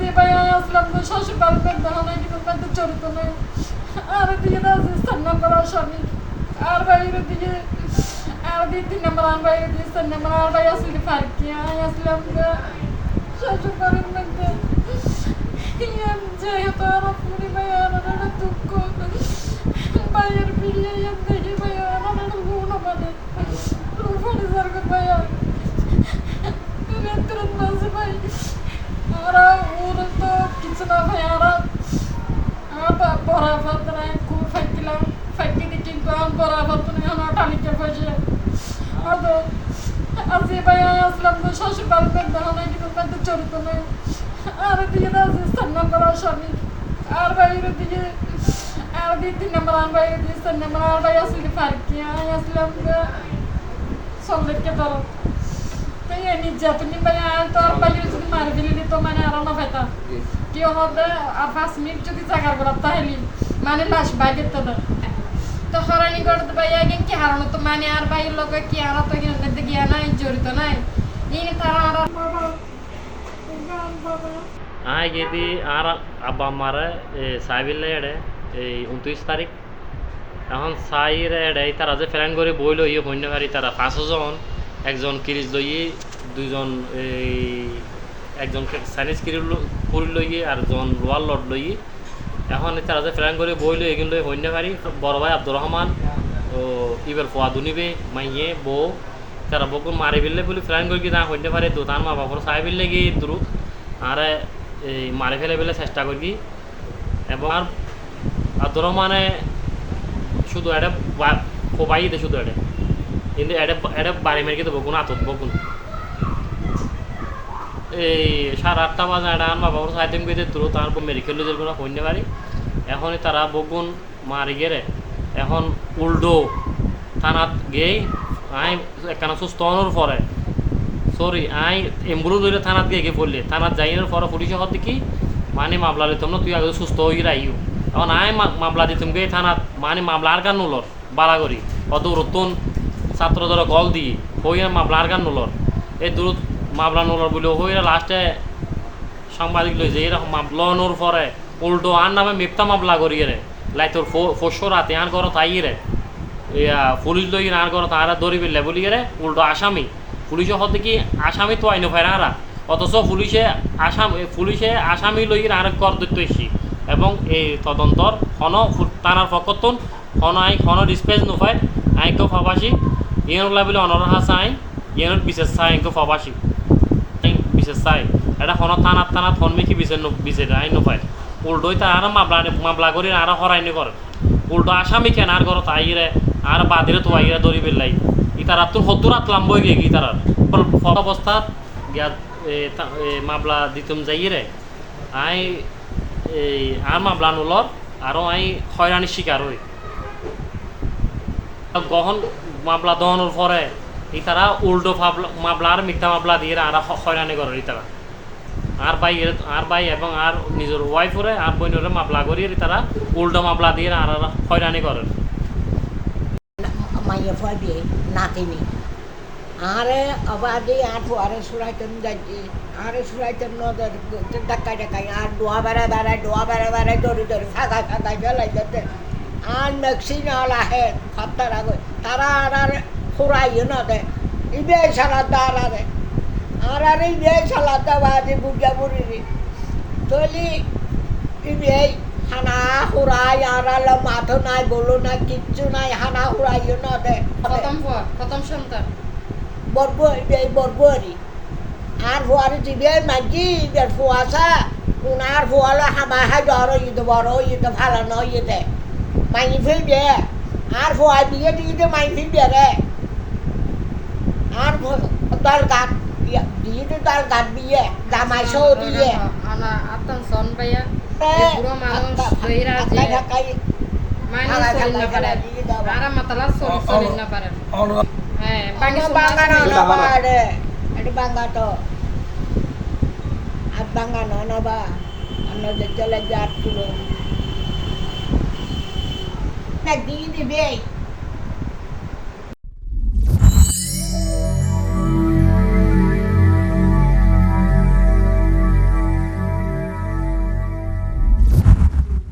আজি ভাই আসলাম তো শ্বশুর বাড়িতে দেখানো কিন্তু বাড়িতে চরিত নেই আর এদিকে রাজস্থান নাম্বার আসামি আর বাইরের দিকে আর দিকে 3 নম্বর আর বাইরে দিয়ে 4 নম্বর আর ভাই আসলে ফারকি আসলাম শ্বশুর বাড়ির মধ্যে যেহেতু আর পুরি ভাই আর দুঃখ ভাইয়ের বিয়ে দেখি ভাই আর গুণ মানে রুফানি সরকার ভাই রেন্দ্রন মাঝে ভাই ওরা ওর তো কিছু না ভাই ওরা বরাবর খুব ফাইছিলাম ফাইকি দিয়ে কিন্তু বরাবর তো আমার টালিকে বসে তো আজি ভাই আসলাম তো শ্বশুর বাড়িতে দেখানো কিন্তু বাড়িতে চরিত নেই আর এদিকে রাজস্থান নাম্বার আসামি আর বাইরের দিকে আর দিকে 3 নম্বর আর বাইরে দিয়ে 4 নম্বর আর ভাই আসলে ফারকি আসলাম চললেকে ধরো তাই নির্যাতনী ভাই আর তো আর বাইরে যদি মারি ফেলি তো মানে আর না পাইতা কি হবে আর 5 মিনিট যদি জাগার করা তাহলে মানে লাশ বাইরে তো হরানি করতে ভাই আগে কি হারানো তো মানে আর বাইরের লোক কি আর তো গিয়া নাই জড়িত নাই এই তারা আর গেদি আর আব্বা আমারে সাইবিলে এড়ে এই 29 তারিখ এখন সাইর এড়ে তারা যে ফেরান করে বইল ইয়ে হইনভারি তারা 5 জন একজন কিরিজ লইয়ে দুইজন এই একজন সাইনিজ কিরি করি লইয়ে আর জন লোয়ার লড লইয়ে এখন তারা যে ফেরান করে বইল এগুলো হইনভারি বড় ভাই আব্দুর রহমান ও ইবার ফোয়া দুনিবে মাইয়ে বউ তারা বকুন মারি ফেললে বলে ফেরান করে কি না হইতে পারে তো তার মা বাবার সাইবিলে গিয়ে দ্রুত আর এই মারি ফেলে ফেলে চেষ্টা করি এবং আর আব্দুর রহমানে শুধু এটা খোবাই দে শুধু এটা কিন্তু এটা বাড়ি মেরে কিন্তু বকুন আতত বকুন এই 8:30 বাজে এটা আন বাবা সাইতেম গিয়ে দ্রুত তারপর মেডিকেল লুজের কোনো হইতে পারি এখনই তারা বকুন মারি গেলে এখন উল্টো থানাত গিয়ে আই একখানা সুস্থ হওয়ার পরে সরি আই এম্বুলেন্স ধরে থানাত গিয়ে পড়লে থানাত যাইনের পরে পুলিশে হত দেখি মানে মামলা দিতাম না তুই আগে সুস্থ হয়ে রাইও এখন আই মামলা দিতাম গে থানাত মানে মামলা আর গান নুলর বালা করি অত রতন ছাত্র ধরে কল দিয়ে হই মামলা আর গান নুলর এই দূর মামলা নুলর বলে হই লাস্টে সাংবাদিক লই যে এরকম মামলা নোর পরে উল্টো আর নামে মিথ্যা মামলা করি রে লাই তোর ফসো রাতে আর করো তাই রে পুলিশ লই আর করো তারা দড়ি বেলে বলি রে উল্টো আসামি পুলিশে হতে কি আসামি তো আইন ফেরারা অথচ পুলিশে আসামি লই আর কর দিতে এসি এবং এই তদন্তর খন তানার পক্ষতন খন ডিসপেজ নুফায় আইনকে ফাবাসি ইয়ন লাবিলে অনর হাসা আইন ইয়ন বিশেষ চাই আইনকে ফাবাসি বিশেষ চাই এটা খন থানাত হনমিকি বিশেষ আইন নুফায় উল্টোই তার মামলা করি আর হরাইনি করে উল্টো আসামি কেন আর করো তাই রে আর বাদিরে তো আইরা দড়ি বেলাই ইতারা তোর 70 রাত লাম্বই গে গিতারার অবস্থাত গিয়া মামলা দিতুম যাই রে আই এই আর মামলা নুলর আরও আই হয়রানির শিকার হই গহন মামলা দহনের পরে ইতারা উল্টো মামলা আর মিথ্যা মামলা দিয়ে আর হয়রানি করে ইতারা আর ভাই এবং আর নিজের ওয়াইফরে আর বোনের মামলা করিয়ে তারা উল্টো মামলা দিয়ে আর হয়রানি করেন মাইয়া ফয় বিয়ে নাতিনি আরে আবাদি আর ফুয়ারে সুরাইতেন যাচ্ছি আরে সুরাইতেন নদের ডাকাই আর ডোয়া বেড়ায় দড়ি ফাঁকাই ফেলাই যেতে আর মেক্সিন আলাহে ফাত্তার আগে তারা আর ফুরাইও না দে ইবে সালাদ আরে আর ইবে সালাদ বাদি বুঝা বুড়ি তলি ইবে হানা হুরাই আর মাথো নাই বলো না কিচ্ছু নাই হানা হুরাইও না দে প্রথম সন্তান বরবরি আর ফুয়ারে দিবে মাঝি ইবের ফুয়াশা উনার ফুয়ালো হামা হাই ডর ইতে বড় ইতে ভালো নয় ইতে মাইনি ফেলবে আর ফুয়া বিয়ে দিতে মাইনি ফেলবে রে আর দল গাছ দিয়ে দল গাছ বিয়ে জামাই সৌ দিয়ে আনা আতন সন ভাইয়া পুরো মানুষ কইরা যে মানুষ চলিন না পারে আর মাতালা চলিন না পারে হ্যাঁ বাঙ্গানো না পারে এটা বাঙ্গাটো আর বাঙ্গানো না বা অন্য যে চলে যাচ্ছিল না দিয়ে দিবে